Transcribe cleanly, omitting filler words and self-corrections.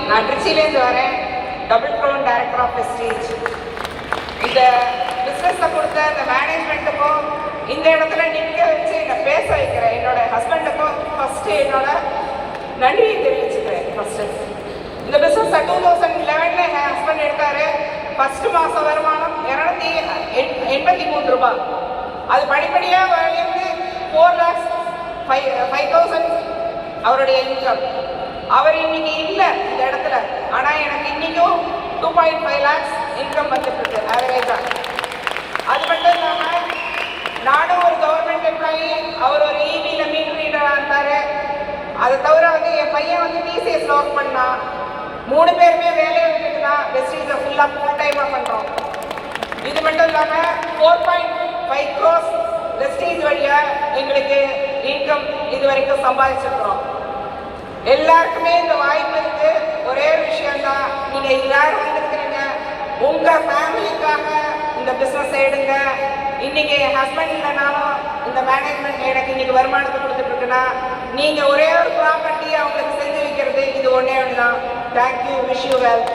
நான் திருச்சியிலேருந்து வரேன். Double crown director of wastage. இந்த பிஸ்னஸை கொடுத்த இந்த மேனேஜ்மெண்ட்டுக்கும் இந்த இடத்துல நிற்க வச்சு என்னை பேச வைக்கிறேன் என்னோட ஹஸ்பண்டுக்கும் ஃபஸ்ட்டு என்னோட நன்றியை தெரிவிச்சுக்கிறேன். ஃபஸ்ட்டு இந்த பிஸ்னஸ் 2011 என் ஹஸ்பண்ட் எடுத்தார். ஃபஸ்ட்டு மாதம் வருமானம் 283 ரூபாய். அது படிப்படியாக வளர்ந்து 4,05,000 அவருடைய இன்கம். அவர் இன்னைக்கு இல்லை இந்த இடத்துல, ஆனால் எனக்கு இன்னைக்கும் 2.5 lakhs இன்கம் வந்துட்டு இருக்கு ஆவரேஜாக. அது மட்டும் இல்லாமல் நானும் ஒரு கவர்மெண்ட் எம்ப்ளாயி, அவர் ஒரு இவியில் மீன் ரீடராக இருந்தார். அதை தவிர வந்து என் பையன் வந்து டிசிஎஸ்ல ஒர்க் பண்ணான். 3 பேருமே வேலையை விட்டுட்டு தான் வெஸ்டீஜை ஃபுல் டைமாக பண்ணுறோம். இது மட்டும் இல்லாமல் 4.5 crores வெஸ்டீஜ் வழியாக எங்களுக்கு இன்கம் இது வரைக்கும் சம்பாதிச்சிருக்கிறோம். எல்லாருக்குமே இந்த வாய்ப்பு இருக்கு. ஒரே விஷயம்தான், நீங்கள் எல்லாரும் வந்துருக்கிறீங்க, உங்கள் ஃபேமிலிக்காக இந்த பிஸ்னஸ் எடுங்க. இன்னைக்கு என் ஹஸ்பண்ட் இல்லைனாலும் இந்த மேனேஜ்மெண்ட் எனக்கு இன்னைக்கு வருமானத்தை கொடுத்துட்டு இருக்குன்னா நீங்கள் ஒரே ஒரு ப்ராப்பர்ட்டி அவங்களுக்கு செஞ்சு வைக்கிறது இது ஒன்றே ஒன்று தான். Thank you, wish you well.